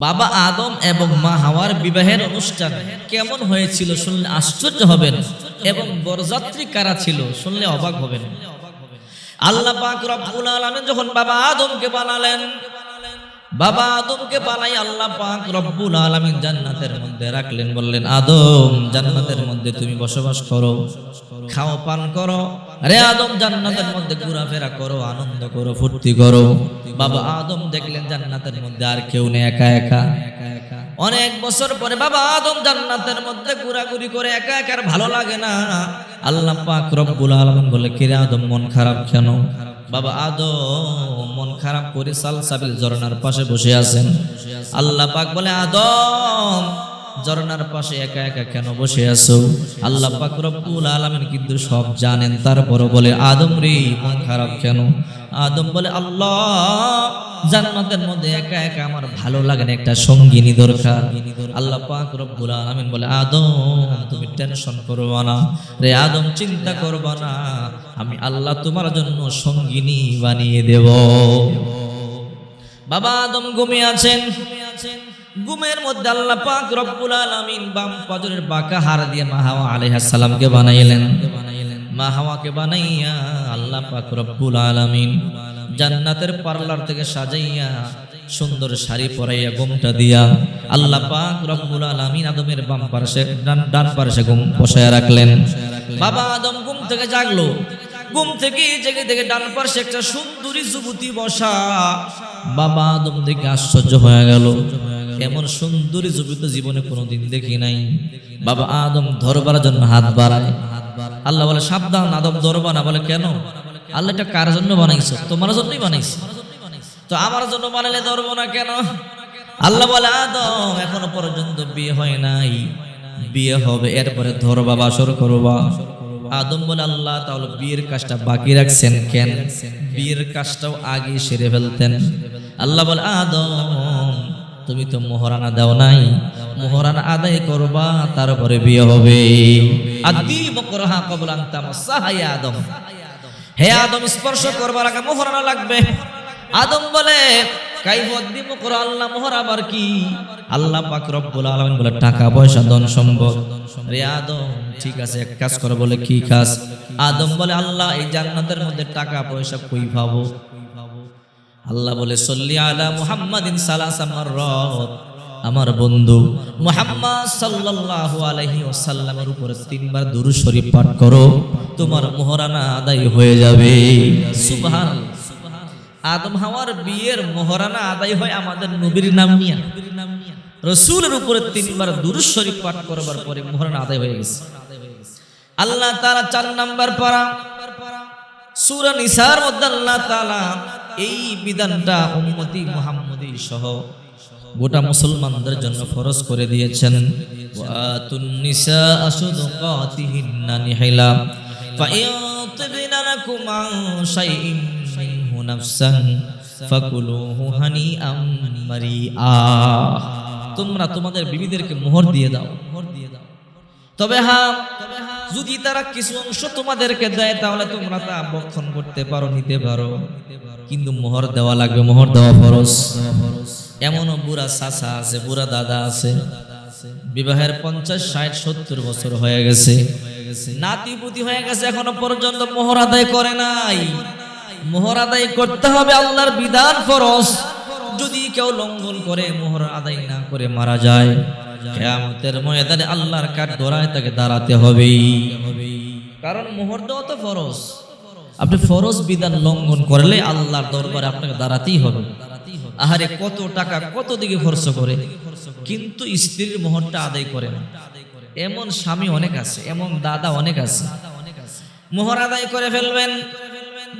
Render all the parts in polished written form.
বাবা আদম এবং মা হাওয়ার বিবাহের অনুষ্ঠান কেমন হয়েছিল শুনলে আশ্চর্য হবেন, এবং বরযাত্রী কারা ছিল শুনলে অবাক হবেন। আল্লাহ পাক রব্বুল আলামিন যখন বাবা আদমকে বানালেন, বাবা আদমকে বানাই আল্লাহ পাক রব্বুল আলামিন জান্নাতের মধ্যে রাখলেন, বললেন আদম জান্নাতের মধ্যে তুমি বসবাস করো, খাও পান করো, রে আদম জান্নাতের মধ্যে ঘোরাফেরা করো, আনন্দ করো, ফুর্তি করো। বাবা আদম দেখলেন জান্নাতের মধ্যে আর কেউ নেই, একা একা। অনেক বছর পরে বাবা আদম জান্নাতের মধ্যে ঘোরাঘুরি করে একা একা, আর ভালো লাগে না। আল্লাহ পাক রব্বুল আলামিন বলে, কিরে আদম মন খারাপ কেন? বাবা আদম মন খারাপ করে সালসাবিল ঝর্ণার পাশে বসে আছেন। আল্লাহ পাক বলে, আদম ঝর্ণার পাশে একা একা কেন বসে আছো? আল্লাহ পাক রব্বুল আলামিন কিন্তু সব জানেন, তারপরও বলে, আদম রে মন খারাপ কেন? আদম বলে, আল্লাহ জান্নাতের মধ্যে একা একা আমার ভালো লাগে না, একটা সঙ্গিনী দরকার। আল্লাহ পাক রব্বুল আলামিন বলে, আদম তুমি টেনশন করবা না রে আদম, চিন্তা করবা না, আমি আল্লাহ তোমার জন্য সঙ্গিনী বানিয়ে দেব। বাবা আদম ঘুমিয়ে আছেন, ঘুমের মধ্যে আল্লাহ পাক রব্বুল আলামিন বাম পাজরের বাঁকা হাড় দিয়ে মা হাওয়া আলাইহিস সালামকে বানাইলেন। মা হাওয়াকে বানাইয়া আল্লাহ পাক রব্বুল আলামিন জান্নাতের পার্লার থেকে সাজাইয়া সুন্দর শাড়ি পরাইয়া ঘুমটা দিয়া আল্লাহ পাক রব্বুল আলামিন আদমের বাম পাশে ডান পাশে ঘুম বসায়া রাখলেন। বাবা আদম ঘুম থেকে জাগলো, ঘুম থেকে জেগে দেখে ডান পাশে একটা সুন্দরী যুবতী বসা। বাবা আদম দেখে আশ্চর্য হয়ে গেল, এমন সুন্দরী যুবতী জীবনে কোনোদিন দেখি নাই। বাবা আদম ধরবার জন্য হাত বাড়ায়। আল্লাহ বলে, সাবধান আদম ধরবা না। বলে, কেন? আল্লাহ এটা কার জন্য বানাইছো? তোমার জন্যই বানাইছো, তো আমার জন্য বানাইলে ধরবো না কেন? আল্লাহ বলে, আদম এখনো পর্যন্ত বিয়ে হয় নাই, বিয়ে হবে, এরপরে ধরবা, বাসর করবা। আদম বলে, আল্লাহ তাহলে বিয়ের কাজটা বাকি রাখছেন কেন? বিয়ের কাজটাও আগে সেরে ফেলতেন। আল্লাহ বলে, আদম তুমি তো মোহরানা দাও নাই, মোহরানা আদায় করবা, তারপরে বিয়ে হবে। আদম, হে আদম স্পর্শ করবার আগে মোহরানা লাগবে। আদম বলে, আল্লাহ মোহর আবার কি? আল্লাহ পাক রব্বুল আলামিন বলে, টাকা পয়সা ধন সম্পদ। রে আদম ঠিক আছে, এক কাজ করো। বলে, কি কাজ? আদম বলে, আল্লাহ এই জান্নাতের মধ্যে টাকা পয়সা কই পাবো? আল্লাহ বলে, সল্লি আলা মুহাম্মাদিন সালাসা মাররাত, আমার বন্ধু মুহাম্মদ সাল্লাল্লাহু আলাইহি ওয়াসাল্লামের উপরে 3 বার দুরূদ শরীফ পাঠ করো, তোমার মোহরানা আদায় হয়ে যাবে। সুবহানাল্লাহ। আদম হাওয়ার বিয়ের মোহরানা আদায় হয় আমাদের নবীর নাম নিয়ে। রাসূলের উপরে 3 বার দুরূদ শরীফ পাঠ করবার পরে মোহরানা আদায় হয়ে গেছে। আল্লাহ তাআলা 4 নাম্বার পারা সূরা নিসার মধ্যে আল্লাহ তাআলা এই বিধানটা উম্মতি মুহাম্মদী সহ গোটা মুসলমানদের জন্য ফরজ করে দিয়েছেন। ওয়াতুন নিসাআ সাদাকাতিহিন্না নিহিলা ফাইন তিবনা লাকুম আন শাইইন মিনহু নাফসান ফাকুলুহু হানিআম মারিআ। তোমরা তোমাদের বিবিদেরকে মোহর দিয়ে দাও, তবে হ্যাঁ যদি তারা কিছু অংশ তোমাদেরকে দেয় তাহলে তোমরা তা ভক্ষণ করতে পারো, নিতে পারো, কিন্তু মোহর দেওয়া লাগবে, মোহর দেওয়া ফরজ। এমনও বুড়া চাচা আছে, বুড়া দাদা আছে, বিবাহের 50, 60, 70 বছর হয়ে গেছে, নাতিপুতি হয়ে গেছে, এখনো পর্যন্ত মোহর আদায় করে নাই। মোহর আদায় করতে হবে, আল্লাহর বিধান ফরজ। যদি কেউ লঙ্ঘন করে, মোহর আদায় না করে মারা যায়, কিয়ামতের ময়দানে আল্লাহর কাঠগড়ায় তাকে দাঁড়াতে হবে। কারণ মোহর দেওয়া তো ফরজ। আপনি ফরজ বিধান লঙ্ঘন করলে আল্লাহর দরবারে আপনাকে দাঁড়াতেই হবে। আহারে কত টাকা কত দিকে খরচ করে, কিন্তু স্ত্রীর মোহরটা আদায় করে না। এমন স্বামী অনেক আছে, এমন দাদা অনেক আছে। মোহর আদায় করে ফেলবেন,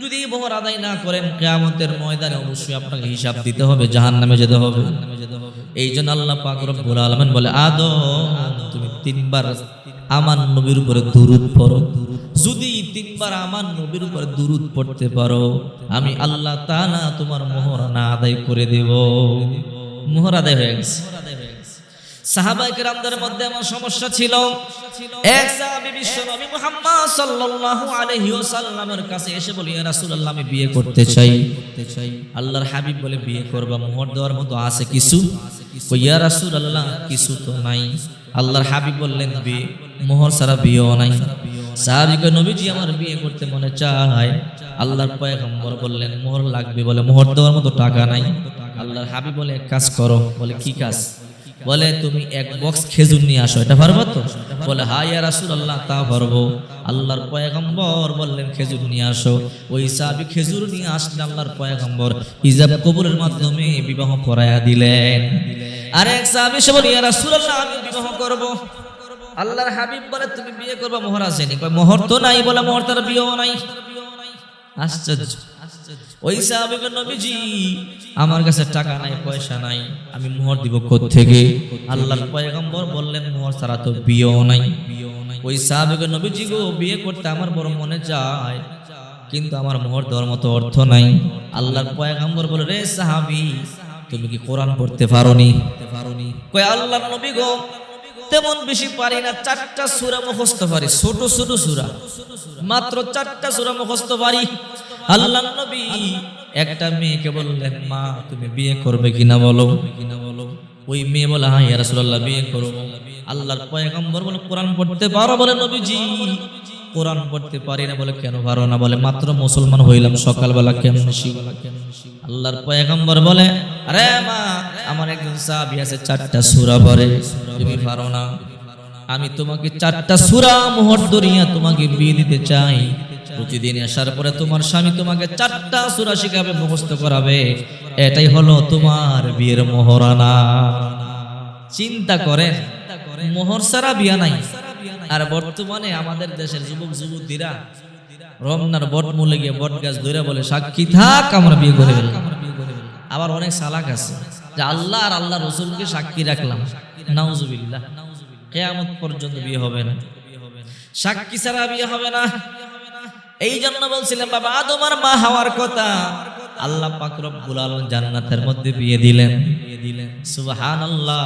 যদি মোহর আদায় না করেন কিয়ামতের ময়দানে অবশ্যই আপনাকে হিসাব দিতে হবে, জাহান্নামে যেতে হবে। এই জন্য আল্লাহ পাক রব্বুল আলামিন বলে, আদম তুমি 3 বার আমার নবীর উপরে দুরূদ পড়ো। যদি 3 বার আমার নবীর উপরে দুরূদ পড়তে পারো, আমি আল্লাহ তাআলা তোমার মোহরানা আদায় করে দেব। মোহর আদায় হয়ে গেছে। সাহাবায়ে কেরামদের মধ্যে এমন সমস্যা ছিল, এক সাহাবী বিশ্বনবী মুহাম্মদ সাল্লাল্লাহু আলাইহি ওয়াসাল্লামের কাছে এসে বলে, ইয়া রাসূলুল্লাহ আমি বিয়ে করতে চাই। আল্লাহর হাবিব বলে, বিয়ে করবা, মোহর দেওয়ার মতো আছে কিছু? কই ইয়া রাসূলুল্লাহ কিছু তো নাই। আল্লাহর হাবিব বললেন, বিয়ে মোহর ছাড়া বিয়েও নাই। সাহাবী কয়, নবীজি আমার বিয়ে করতে মনে চায়। আল্লাহর পয়গম্বর বললেন, মোহর লাগবে। বলে, মোহর দেওয়ার মতো টাকা নাই। আল্লাহর হাবিব বলে, এক কাজ করো। বলে, কি কাজ? বলে, তুমি এক বক্স খেজুর নিয়ে আসো। এটা পারবো তো? বলে, হ্যাঁ ইয়া রাসূলুল্লাহ তা পারবো। আল্লাহর পয়গম্বর বললেন, খেজুর নিয়ে আসো। ওই সাহাবী খেজুর নিয়ে আসলেন। আল্লাহর পয়গম্বর ইজাব কবুলের মাধ্যমে বিবাহ পড়ায়া দিলেন। আর এক সাহাবী সে বলে, ইয়া রাসূলুল্লাহ আমি বিবাহ করব। আল্লাহর হাবিব বলে, তুমি বিয়ে করবা, মোহর আসেনি। কয়, মোহর তো নাই। বলে, মোহর তার বিয়েও নাই। আশ্চর্য। ওই সাহাবী বলে, নবীজি আমার কাছে টাকা নাই, পয়সা নাই, আমি মোহর দিব কোত্থেকে? আল্লাহর পয়গম্বর বললেন, মোহর ছাড়া তো বিয়েও নাই। ওই সাহাবী বলে, নবীজি গো, বিয়ে করতে আমার বড় মনে চায়, কিন্তু আমার মোহর দেওয়ার মতো অর্থ নাই। আল্লাহর পয়গম্বর বলে, রে সাহাবী তুমি কি কোরআন পড়তে পারোনি? কয়, আল্লাহর নবী গো তেমন বেশি পারি না, 4টা সূরা মুখস্থ পারি, ছোট ছোট সূরা, মাত্র 4টা সূরা মুখস্থ পারি। আল্লাহর নবী একটা মেয়েকে বললেন, মা তুমি বিয়ে করবে কিনা বলো। ওই মেয়ে বলে, হ্যাঁ ইয়া রাসূলুল্লাহ বিয়ে করব। আল্লাহর পয়গম্বর বলে, কোরআন পড়তে পারো? বলে, নবীজি কোরআন পড়তে পারি না। বলে, কেন পারো না? বলে, মাত্র মুসলমান হইলাম, সকালবেলা কেমনে শিখব? আল্লাহর পয়গম্বর বলে, আরে মা আমার একজন সাহাবী আছে 4টা সূরা পড়ে, তুমি পারো না? আমি তোমাকে 4টা সূরা মোহর দরিয়া তোমাকে বিয়ে দিতে চাই। প্রতিদিন আসার পরে তোমার স্বামী তোমাকে 4টা সূরা শিখাবে, মুখস্থ করাবে, এটাই হলো তোমার বিয়ের মোহরানা। চিন্তা করেন, মোহর ছাড়া বিয়া নাই। আর বর্তমানে আমাদের দেশের যুবক যুবতীরা রমনার বটমূলে গিয়ে বট গাছ ধরে বলে, সাক্ষী থাক আমরা বিয়ে করে ফেললাম। আবার অনেক সালাক আছে যে আল্লাহ আর আল্লাহ রসুলকে সাক্ষী রাখলাম, নাউজুবিল্লাহ, কিয়ামত পর্যন্ত বিয়ে হবে না, সাক্ষী ছাড়া বিয়ে হবে না। এই জন্য বলছিলাম বাবা আদম আর মা হাওয়ার কথা, আল্লাহ পাক রব্বুল আলামিন জান্নাতের মধ্যে বিয়ে দিলেন। সুবহানাল্লাহ।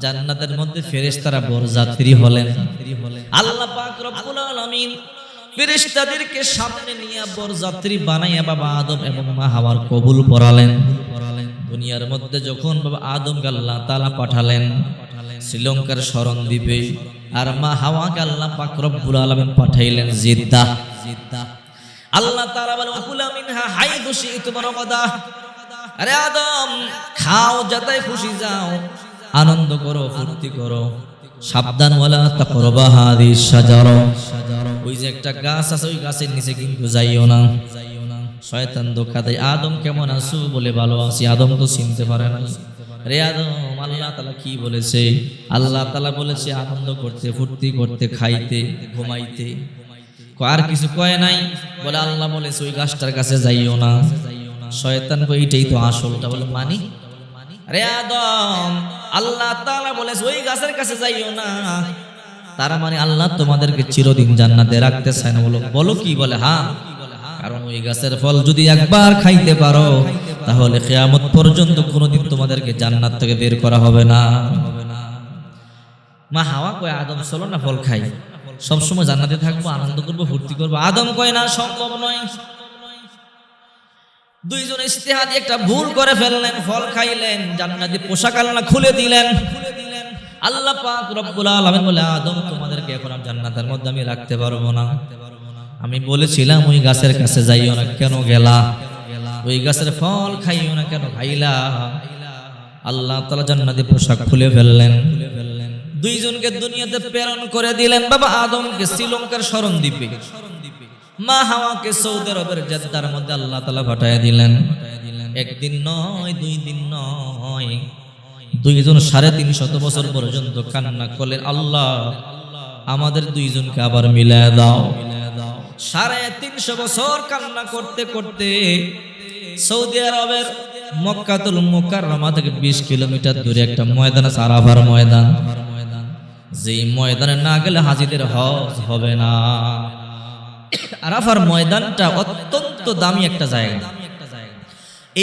জান্নাতের মধ্যে ফেরেশতারা বরযাত্রী হলেন। আল্লাহ পাক রব্বুল আলামিন ফেরেশতাদেরকে সামনে নিয়ে বরযাত্রী বানাইয়া বাবা আদম এবং মা হাওয়ার কবুল পড়ালেন। দুনিয়ার মধ্যে যখন বাবা আদমকে আল্লাহ তাআলা পাঠালেন শ্রীলঙ্কার শরণ দ্বীপে, আর মা হাওয়াকে আল্লাহ পাক রব্বুল আলামিন পাঠাইলেন জিদ্দাহ। আল্লাহ তাআলা বলেন, কুলা মিনহা হাইযু শি'তুম রাগাদা। আরে আদম খাও, যতই খুশি যাও, আনন্দ করো, ফুর্তি করো, সাবধান, ওয়ালা তাকরাবা হাদিস শাজারা। ওই যে একটা গাছ আছে, ওই গাছের নিচে কিন্তু যাইও না, শয়তান ধোঁকা দেয়। আদম কেমন আছো? বলে ভালো আছি। আদম তো চিনতে পারে না। রে আদম, আল্লাহ তাআলা কি বলেছে? আল্লাহ তাআলা বলেছে আনন্দ করতে, ফুর্তি করতে, খাইতে, ঘুমাইতে, আর কিছু কয় নাই। বলে আল্লাহ বলেছে ওই গাছটার কাছে যাইও না। শয়তান কই এটাই তো আসলটা। বলে মানি? রে আদম, আল্লাহ তাআলা বলেছে ওই গাছের কাছে যাইও না, তার মানে আল্লাহ তোমাদেরকে চিরদিন জান্নাতে রাখতে চায় না। বলো কি? বলে হ্যাঁ, কারণ ওই গাছের ফল যদি একবার খাইতে পারো তাহলে কিয়ামত পর্যন্ত কোনোদিন তোমাদেরকে জান্নাত থেকে বের করা হবে না। মা হাওয়া কয়, আদম চলো না ফল খাই, সবসময় জান্নাতে থাকবো, আনন্দ করবো, ফুর্তি করবো। আদম কয় না, সম্ভব নয়। দুইজন ইজতিহাদি একটা ভুল করে ফেললেন, ফল খাইলেন, জান্নাতি পোশাক আল্লাহ খুলে দিলেন। আল্লাহ পাক রব্বুল আলামিন বলে, আদম তোমাদেরকে এখন জান্নাতের মধ্যে আমি রাখতে পারবো না। আমি বলেছিলাম ওই গাছের কাছে যাইও না, কেন গেলা? ওই গাছের ফল খাইও না, কেন খাইলা? আল্লাহ তাআলা জান্নাতি পোশাক খুলে ফেললেন। দুইজনকে দুনিয়াতে প্রেরণ করে দিলেন। বাবা আদমকে শ্রীলঙ্কার শরণ দ্বীপে, মা হাওয়াকে সৌদি আরবের জেদ্দার মধ্যে আল্লাহ তাআলা পাঠিয়ে দিলেন। একদিন নয়, 2 দিন নয়, দুইজন 350 বছর পর্যন্ত কান্না করলেন, আল্লাহ আমাদের দুইজনকে আবার মিলায় দাও। 350 বছর কান্না করতে করতে সৌদি আরবের মক্কাতুল মুকাররমা থেকে 20 কিলোমিটার দূরে একটা ময়দান আছে, আরাফার ময়দান। যেই ময়দানে না গেলে হাজীদের হজ হবে না। আরাফার ময়দানটা অত্যন্ত দামি একটা জায়গা।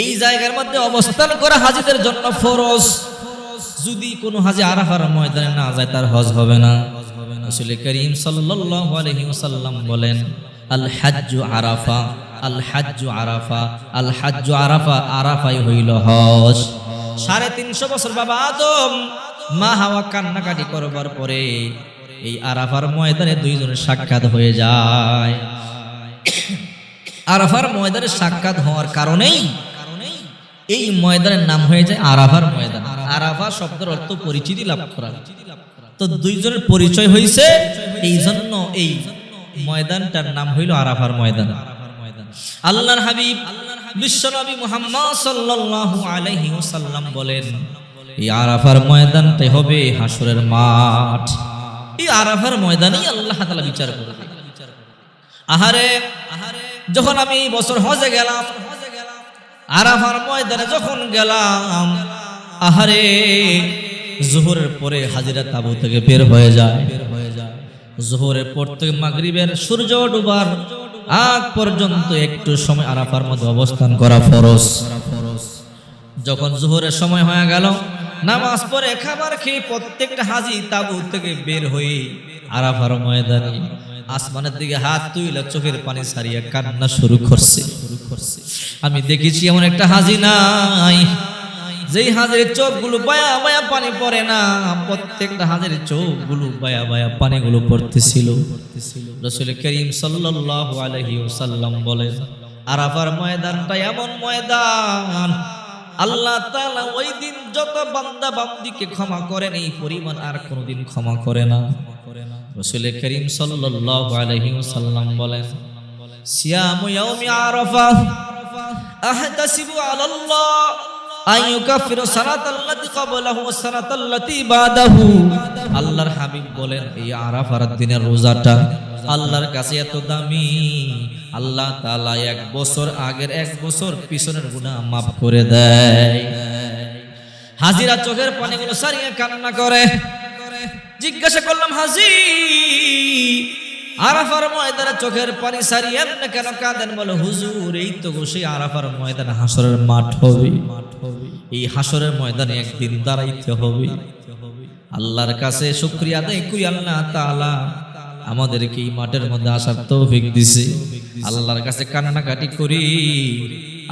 এই জায়গার মধ্যে অবস্থান করা হাজীদের জন্য ফরজ। যদি কোনো হাজি আরাফার ময়দানে না যায় তার হজ হবে না। রাসূল করিম সাল্লাল্লাহু আলাইহি ওয়াসাল্লাম বলেন, আল হাজ্জু আরাফা, আল হাজ্জু আরাফা, আল হাজ্জু আরাফা, আরাফাই হইল হজ। 350 বছর বাবা আদম মা হাওয়া কান্নাকাটি করবার পরে এই আরাফার ময়দানে দুইজনের সাক্ষাৎ হয়ে যায়। আরাফার ময়দানে সাক্ষাৎ হওয়ার কারণেই এই ময়দানের নাম হয়ে যায় আরাফার ময়দান। আরাফা শব্দের অর্থ পরিচিতি লাভ করা। তো দুইজনের পরিচয় হয়েছে, এই জন্য এই ময়দানটার নাম হইল আরাফার ময়দান। আল্লাহর হাবিব বিশ্বনবী মুহাম্মদ সাল্লাল্লাহু আলাইহি ওয়াসাল্লাম বলেন, এই আরাফার ময়দানটাই হবে হাসরের মাঠ। এই আরাফার ময়দানেই আল্লাহ তাআলা বিচার করবে। আহারে যখন আমি এই বছর হজে গেলাম, আরাফার ময়দানে যখন গেলাম, আহারে যোহরের পরে হাজিরা তাবু থেকে বের হয়ে যায়। যোহরের পর থেকে মাগরিবের সূর্য ডুবার আগ পর্যন্ত একটু সময় আরাফার মধ্যে অবস্থান করা ফরজ। যখন যোহরের সময় হয়ে গেল, নামাজ পড়ে খাবার খেয়ে প্রত্যেকটা হাজি তাবু থেকে বের হয়ে আরাফার ময়দানে আসমানের দিকে হাত তুলে চোখের পানি ছাড়িয়ে কান্না শুরু করছে। আমি দেখেছি এমন একটা হাজি নাই যেই হাজির চোখগুলো বায়া বায়া পানি পড়ে না, প্রত্যেকটা হাজির চোখগুলো বায়া বায়া পানিগুলো পড়তেছিল। রাসূল করিম সাল্লাল্লাহু আলাইহি ওয়াসাল্লাম বলেন, আরাফার ময়দানটা এমন ময়দান, আল্লাহ তাআলা ওই দিন যত বান্দা বান্দিকে ক্ষমা করেন এই পরিমাণ আর কোনোদিন ক্ষমা করে না। রাসূল করিম সাল্লাল্লাহু আলাইহি ওয়াসাল্লাম বলেন, সিয়ামু ইয়াউমি আরাফা আহতাসিবু আলাল্লাহ আইয়ুকাফিরু সানাতাল্লাতী ক্বাবলাহু ওয়া সানাতাল্লাতী বাদাহু। আল্লাহর হাবিব বলেন, এই আরাফার দিনের রোজাটা আল্লাহর কাছে এত দামি, আল্লাহ তাআলা 1 বছর আগের 1 বছর পিছনের গুনাহ মাফ করে দেয়। হাজিরা চোখের পানিগুলো সারিয়ে কান্না করে। জিজ্ঞাসা করলাম, হাজি আরাফার ময়দানে চোখের পানি সারিয়ে আপনি কেন কাঁদেন? বলে, হুজুর এই তো সেই আরাফার ময়দানে হাসরের মাঠ হবে, এই হাসরের ময়দানে একদিন দাঁড়াইতে হবে। আল্লাহর কাছে শুকরিয়া আদায় করি, আল্লাহ তাআলা আমাদেরকে এই মাঠের মধ্যে আসার তৌফিক দিছে। আল্লাহর কাছে কান্নাকাটি করি,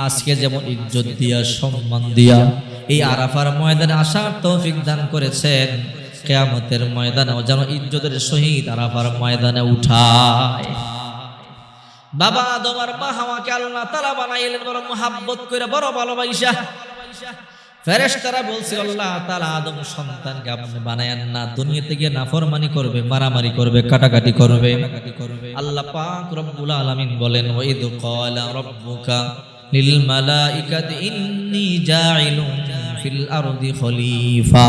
আজকে যেমন ইজ্জত দিয়া সম্মান দিয়া এই আরাফার ময়দানে আসার তৌফিক দান করেছেন, কিয়ামতের ময়দানেও যেন ইজ্জতের সহিত আরাফার ময়দানে উঠায়। বাবা আদম আর মা হাওয়াকে আল্লাহ তাআলা বানাইলেন বড় মুহাব্বত করে, বড় ভালোবাসা। ফেরেশতারা বলছিল, আল্লাহ তাআলা আদম সন্তানকে আপনি বানায়েন না, দুনিয়াতে গিয়ে নাফরমানি করবে, মারামারি করবে, কাটাকাটি করবে। আল্লাহ পাক রব্বুল আলামিন বলেন, ওয়াইদ ক্বালা রাব্বুকা লিল মালাইকাতি ইন্নী জাইলুন ফিল আরদি খলিফা।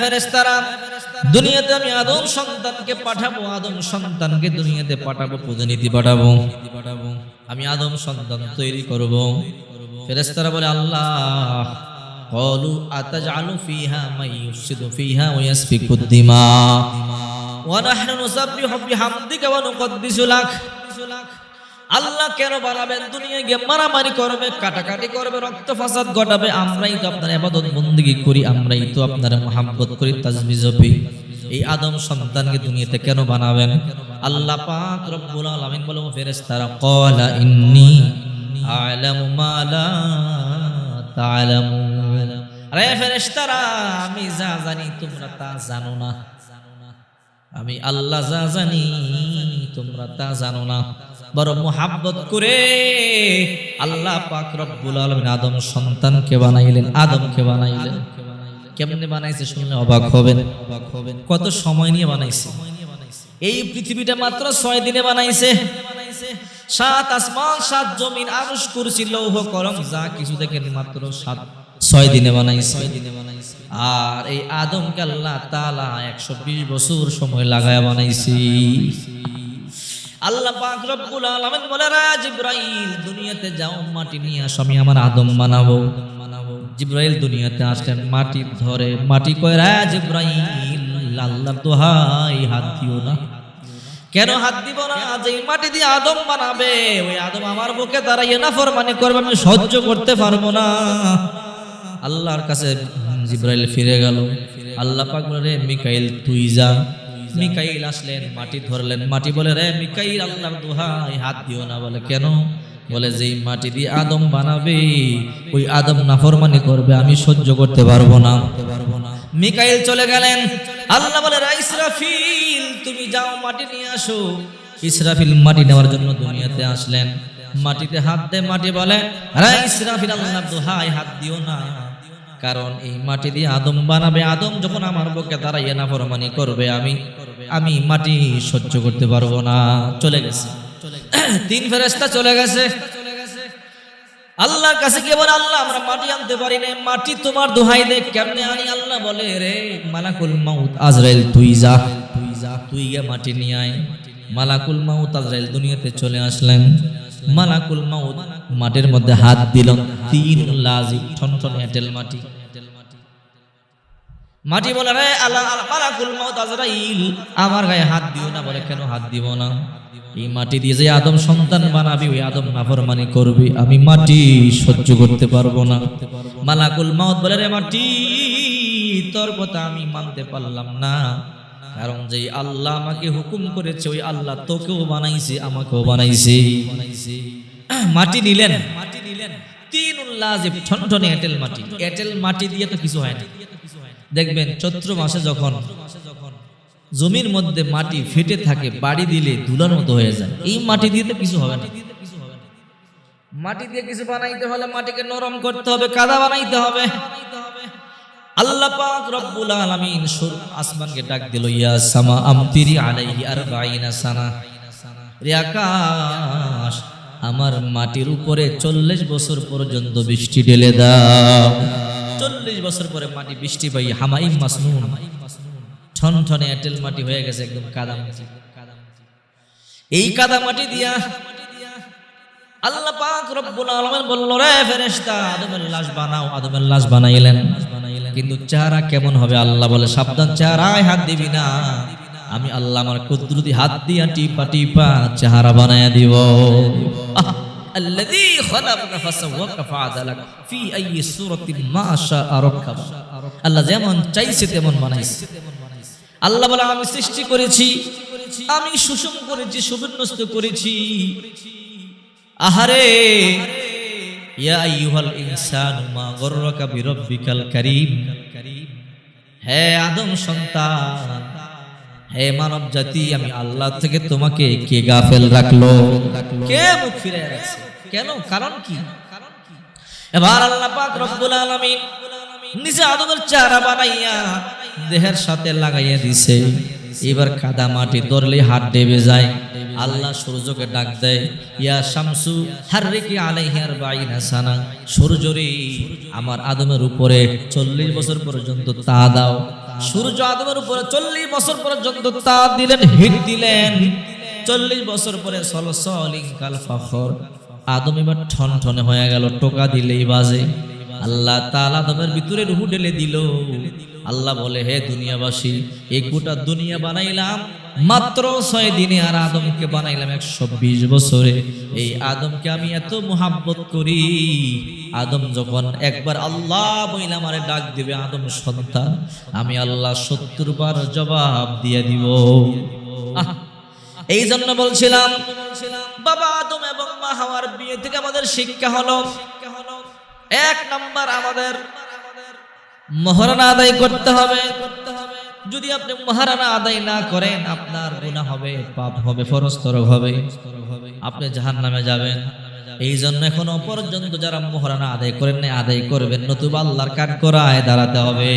ফেরেশতারা, দুনিয়াতে আমি আদম সন্তানকে পাঠাবো, আদম সন্তানকে দুনিয়াতে পাঠাবো, প্রতিনিধি পাঠাবো, আমি আদম সন্তান তৈরি করব। ফেরেশতারা বলে, আল্লাহ ক্বালু আতাজআলু ফিহা মান ইউফসিদু ফিহা ওয়া ইয়াসফিকুদ দিমা ওয়া নাহনু নুসাব্বিহু বিহামদিকা ওয়া নুকদ্দিসু লাক। আল্লাহ কেন বানাবেন? দুনিয়ায় গিয়ে মারামারি করবে, কাটাকাটি করবে, রক্ত ফাসাদ ঘটাবে। আমরাই তো আপনার ইবাদত বন্দেগী করি, আমরাই তো আপনার মুহাব্বত করি, তাসবিহ জপি। এই আদম সন্তানকে দুনিয়াতে কেন বানাবেন? আল্লাহ পাক রব্বুল আলামিন বলে, ফেরেশতারা, ক্বালা ইন্নী আ'লামু মা লা তা'লামুন। আরে ফেরেশতারা, আমি যা জানি তোমরা তা জানো না, আমি আল্লাহ যা জানি তোমরা তা জানো না। বড় মুহাব্বত করে আল্লাহ পাক রব্বুল আলামিন আদম সন্তানকে বানাইলেন, আদমকে বানাইলেন। কেমনে বানাইছে শুনলে অবাক হবেন। কত সময় নিয়ে বানাইছে? এই পৃথিবীটা মাত্র 6 দিনে বানাইছে। 7 আসমান 7 জমিন আরশ কুরসি লৌহ কলম যা কিছু দেখেন মাত্র 6 দিনে বানাইছে। আর এই আদমকে আল্লাহ তাআলা 120 বছর সময় লাগায় বানাইছি। আল্লাহ পাক রব্বুল আলামিন বলে, জিবরাইল দুনিয়াতে যাও, মাটি নিয়ে আসো, আমি আমার আদম বানাবো। জিবরাইল দুনিয়াতে আসলেন, মাটি ধরে, মাটি কয়, জিবরাইল আল্লাহর দোহাই হাত দিও না। কেন হাত দিব না? যে মাটি দিয়ে আদম বানাবে, ওই আদম আমার বুকে দাঁড়াইয়ে নাফরমানি করবে, আমি সহ্য করতে পারবো না। আল্লাহর কাছে জিব্রাইল ফিরে গেল। আল্লাহ পাক বলে, রে মিকাইল তুই যা। মিকাইল আসলেন, মাটি ধরলেন। মাটি বলে, রে মিকাইল আল্লাহর দোহাই হাত দিও না। বলে কেন? বলে যেই মাটি দিয়ে আদম বানাবে ওই আদম নাফরমানি করবে, আমি সহ্য করতে পারবো না। মিকাইল চলে গেলেন। আল্লাহ বলে, রে ইসরাফিল তুমি যাও মাটি নিয়ে আসো। ইসরাফিল মাটি নেওয়ার জন্য দুনিয়াতে আসলেন। মাটিতে হাত দেয়। মাটি বলে, রে ইসরাফিল আল্লাহর দোহাই হাত দিও না, কারণ এই মাটি দিয়ে আদম বানাবে। আদম যখন আমার বুকে দাঁড়াইয়ে নাফরমানি করবে, আমি মাটি সহ্য করতে পারবো না। চলে গেছে। 3 ফেরেশতা চলে গেছে। আল্লাহর কাছে গিয়ে বলে, আল্লাহ আমরা মাটি আনতে পারি না, মাটি তোমার দোহাই দে, কেমনে আনি? আল্লাহ বলে, রে মালাকুল মাউত আজরাইল তুই যা, তুই গিয়ে মাটি নিয়ে আয়। মালাকুল মাউত আজরাইল দুনিয়াতে চলে আসলেন। মালাকুল মাউত মাটির মধ্যে হাত দিল। 3 লাজিব ঠনঠনে এঁটেল মাটি। মাটি বলে, রে মালাকুল মাউত আজরাইল আমার গায়ে হাত দিও না। বলে কেন হাত দিব না? এই মাটি দিয়ে যে আদম সন্তান বানাবি ওই আদম নাফরমানি করবি, আমি মাটি সহ্য করতে পারবো না। মালাকুল মাউত বলে, রে মাটি তোর কথা আমি মানতে পারলাম না, কারণ যে আল্লাহ আমাকে হুকুম করেছে ওই আল্লাহ তোকেও বানাইছে আমাকেও বানাইছে। মাটি নিলেন। 3 লাজিব ঠনঠনে এঁটেল মাটি। এঁটেল মাটি দিয়ে তো কিছু হয় না। দেখবেন চৈত্র মাসে যখন জমির মধ্যে মাটি ফেটে থাকে, বাড়ি দিলে ধুলার মতো হয়ে যায়। এই মাটি দিয়ে তো কিছু হবে না। মাটি দিয়ে কিছু বানাইতে হলে মাটিকে নরম করতে হবে, কাদা বানাইতে হবে। আল্লাহ পাক রব্বুল আলামিন আসমানকে ডাক দিল, ইয়া সামা আমতিরি আলাইহি 40 সানা। রে আকাশ আমার মাটির উপরে 40 বছর পর্যন্ত বৃষ্টি ঢেলে দাও। 40 বছর পরে মাটি বৃষ্টি পাই হামাইম মাসনুন, ঠনঠনে এঁটেল মাটি হয়ে গেছে, একদম কাদা মাটি। এই কাদা মাটি দিয়া আল্লাহ পাক রব্বুল আলামিন বলল, রে ফেরেশতা আদমের লাশ বানাও। আদমের লাশ বানাইলেন, কিন্তু চেহারা কেমন হবে? আল্লাহ বলে, সাবধান, চেহারায় হাত দিবি না। আমি আল্লাহ আমার কুদরতি হাত দিয়া টিপা টিপা চেহারা বানায়া দিব। আল্লাযী খালাকাকা ফাসাওয়াকা ফাআদালাক ফি আইয়ি সূরাতিন মা শাআ রাক্কাবা। আল্লাহ যেমন চাইছে তেমন বানাইছে। আল্লাহ বলে, আমি সৃষ্টি করেছি, আমি সুষম করেছি, সুবিন্যস্ত করেছি। আহারে ইয়া আইয়ুহাল ইনসানু মা গররাকা বিরাব্বিকাল কারীম। হে আদম সন্তান, হে মানব জাতি, আমি আল্লাহ থেকে তোমাকে কে গাফেল রাখলো? কে মুখ ফিরে রাখছে? কেন? কারণ কি? এবার আল্লাহ পাক রব্বুল আলামিন নিজে আদমের চেহারা বানাইয়া দেহের সাথে লাগাইয়া দিছে। এবার কাদা মাটি ধরলে হাত ডেবে যায়। আল্লাহ সূর্যকে ডাক দেয়, ইয়া শামসু হাররিকি আলাইহি 40 সানা। সূর্যরে আমার আদমের উপরে 40 বছর পর্যন্ত তা দাও। সূর্য আদমের উপরে 40 বছর পর্যন্ত তা দিলেন, হিট দিলেন। 40 বছর পরে সলসলিন কাল ফাখর, আদম এবার ঠনঠনে হয়ে গেল, টোকা দিলেই বাজে। আল্লাহ তাআলা আদমের ভিতরে রূহ ঢেলে দিল। আল্লাহ বলে, হে দুনিয়াবাসী, এই গোটা দুনিয়া বানাইলাম মাত্র 6 দিনে, আর আদমকে বানাইলাম 120 বছরে। এই আদমকে আমি এত মোহাব্বত করি, আদম যখন একবার আল্লাহ বইলা আমারে ডাক দিবে, আদম সন্তান, আমি আল্লাহ 70 বার জবাব দিয়ে দিব। এই জন্য বলছিলাম, বাবা আদম এবং মা হাওয়ার বিয়ে থেকে আমাদের শিক্ষা হলো, 1 নাম্বার আমাদের মহারানা আদায় করতে হবে। যদি আপনি মহারানা আদায় না করেন, আপনার গুনাহ হবে, পাপ হবে, ফরজ তরক হবে, আপনি জাহান্নামে যাবেন। এই জন্য এখনো পর্যন্ত যারা মহারানা আদায় করেন না, আদায় করবেন, নতুবা আল্লাহর কাঠগড়ায় দাঁড়াতে হবে।